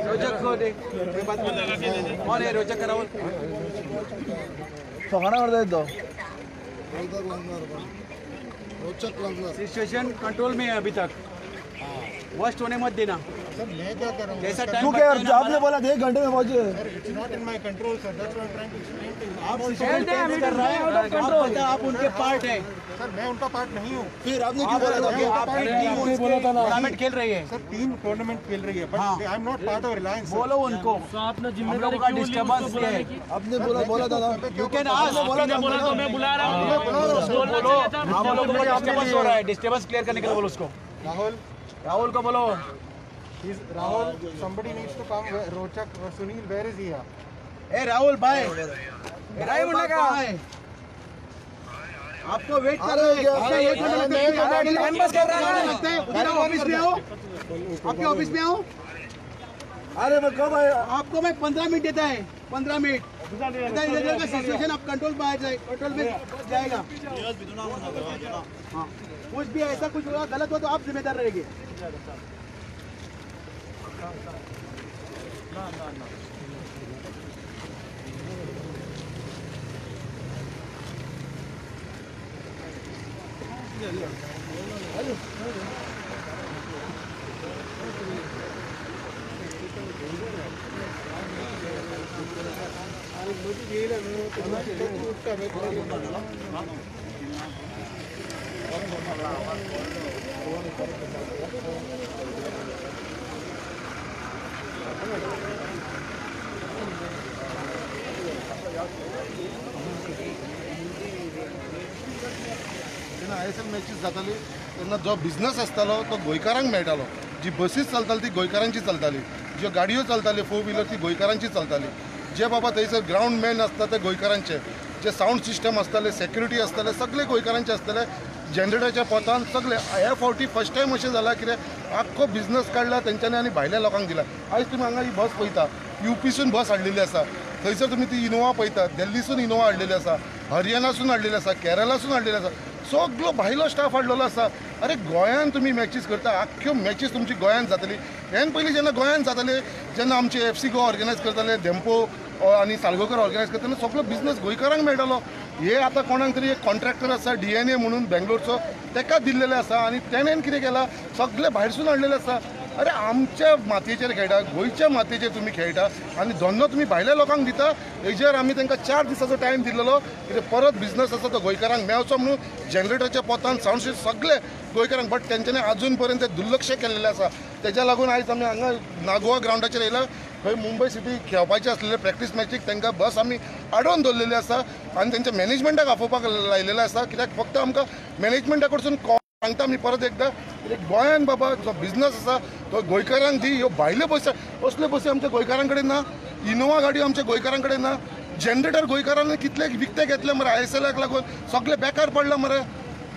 रोचक को दे कौन है रोचक का राहुल सिचुएशन कंट्रोल में है अभी तक वर्स्ट होने मत देना सर मैं क्या कर रहा हूँ जैसा क्यों क्या आपने बोला 1 घंटे में पहुंचे it's not in my control sir that's what I am trying to explain to you आप सिचुएशन चेंज कर रहे हैं आप उनके पार्ट है सर मैं उनका पार्ट नहीं हूँ फिर आपने क्यों बोला था आपकी टीम टूर्नामेंट खेल रही है सर टीम टूर्नामेंट खेल रही है but I am not part of Reliance बोलो उनको आपने जिम्मेदारी का डिस्टर्बेंस है आपने बोला था ना यू कैन आस्क बोला तो मैं बुला रहा हूं बोलो आप लोग को डिस्टर्बेंस हो रहा है डिस्टर्बेंस क्लियर करने के लिए बोलो उसको राहुल को बोलो Rahul somebody needs to come रोचक सुनील where is he ए राहुल भाई मुन्ना का आपको वेट कर रहे हैं टाइम पास कर रहे हैं उधर ऑफिस में आओ आपके ऑफिस में आओ अरे मैं कब आया आपको मैं 15 मिनट देता है 15 मिनट इधर का सिचुएशन आप कंट्रोल में आ जाए कंट्रोल में जाएगा हाँ कुछ भी ऐसा कुछ हुआ गलत हो तो आप जिम्मेदार रहेंगे ISL मॅचीस जाताली तेन्ना जो बिझनस आसतालो तो गोंयकारांक मेळटालो जी बसीस चलताली ती गोंयकारांची चलताली ज्यो गाडयो चलताली 4 व्हिलर ती गोंयकारांची चलताली जे बाबा थंयसर ग्राउंड मॅन आसता ते गोंयकारांचे जे साऊंड सिस्टम आसताले सेक्युरिटी आसताले सगळे गोंयकारांचे आसताले जनरेटरच्या पोतान सगळे ह्या फावटी फर्स्ट टायम अशें जाला कित्याक आख्खो बिझनस काडला तेंच्यांनी आनी भायल्या लोकांक दिला आयज तुमी हांगा ही बस पळयता UPसून बस हाडलेली आसा थंयसर तुमी ती इनोवा पळयता दिल्लीसून इनोवा हाडलेली आसा हरियाणासून हाडलेली आसा केरळासून हाडलेली आसा सगळो भायलो स्टाफ हाडलेलो आसा अरे गोंयान तुमी मॅचीस करता आख्ख्यो मॅचीस तुमची गोंयान जातली हेन पयलीं जेन्ना गोंयान जाताले जेन्ना आमचे FC गो ऑर्गनायज करताले धेंपो आनी साळगांवकर ऑर्गनायज करताले सगळो बिझनस गोंयकारांक मेळटालो हे आतां कोणाक तरी एक कॉन्ट्रॅक्टर आसा DNA म्हणून बेंगलोरचो तेका दिल्लेले आसा आनी तेणेन कितें केलां सगळे भायरसून हाडलेले आसा अरे आमच्या मातयेचेर खेळटा गोंयच्या मातयेचेर तुमी खेळटा आनी धंदो तुमी भायल्या लोकांक दिता हेजेर आमी तांकां 4 दिसाचो टायम दिल्लो कित्याक परत बिझनस आसा तो गोंयकारांक मेळचो म्हणून जनरेटरच्या पोतान साऊंड सिस्टम सगळे गोंयकारांक बट तेंच्यांनी आजून पर्यंत दुर्लक्ष केल्लेलें आसा तेज्या लागून आयज आमी हांगा नागोवा ग्रावंडाचेर येयला खंय मुंबय सिटी खेळपाचे आसलेले प्रॅक्टीस मॅचीक तांकां बस आमी आडोवन दवरलेली आसा आनी तेंच्या मॅनेजमेंटाक आपोवपाक लायलेले आसा कित्याक फक्त आमकां मॅनेजमेंटा कडसून सांगता आमी परत एकदां गोंयान बाबा जो बिझनस आसा तो गोंयकारांक दी ह्यो भायल्यो बसी असल्यो बसी आमच्या गोंयकारां कडेन ना इनोवा गाडयो आमच्या गोंयकारां कडेन ना जनरेटर गोंयकारांनी कितले विकते घेतले मरे ISLाक लागून सगळे बेकार पडला मरे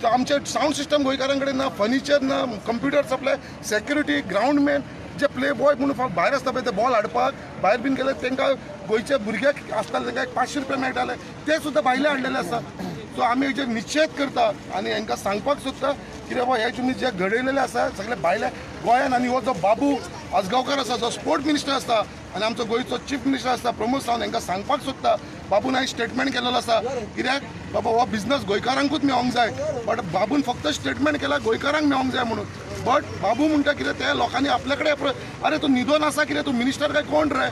आमचे साऊंड सिस्टम गोंयकारां कडेन ना फर्निचर ना computer supply security ground man जे प्ले बॉय म्हणून भायर आसता पळय ते बॉल हाडपाक भायर बीन गेले तांकां गोंयच्या भुरग्याक आसताले तांकां 500 रुपया मेळटाले ते सुद्दां भायले हाडलेले आसा सो आमी हेजेर निश्चेत करता आनी हांकां सांगपाक सोदता की बाबा हे तुमी जे घडयलेले आसा सगळे भायल्या गोंयान आनी हो जो बाबू आजगांवकर आसा जो स्पोर्ट मिनिस्टर आसा आनी आमचो गोंयचो चीफ मिनिस्टर आसा प्रमोद सावंत हांकां सांगपाक सोदता बाबून हांवें स्टेटमेंट केलेलो आसा कित्याक बाबा हो बिझनस गोंयकारांकूच मेळोंक जाय बट बाबून फक्त स्टेटमेंट केला गोंयकारांक मेळोंक जाय म्हणून बट बाबू म्हणटा कितें त्या लोकांनी आपल्या कडेन अरे तूं न्हिदोन आसा कितें तूं मिनिस्टर काय कोण रे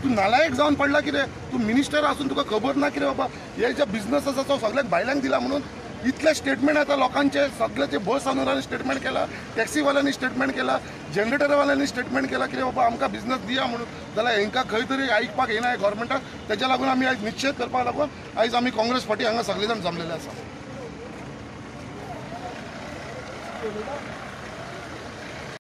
तूं नालायक जावन पडला कितें तूं मिनिस्टर आसून तुका खबर ना कितें बाबा हे जे बिझनस आसा तो सगळ्याक भायल्यांक दिला म्हणून इतले स्टेटमेंट येता लोकांचे सगळ्याचे बस ओनरांनी स्टेटमेंट केला टॅक्सीवाल्यांनी स्टेटमेंट केला जनरेटरवाल्यांनी स्टेटमेंट केला की बाबा आमकां बिझनस दिया म्हणून जाल्यार हांकां खंय तरी आयकपाक येना गोवोरमेंटाक तेच्या लागून आमी आयज निश्चय करपाक लागून आयज आमी काँग्रेस पार्टी हांगा सगळे जाण जमलेले आसा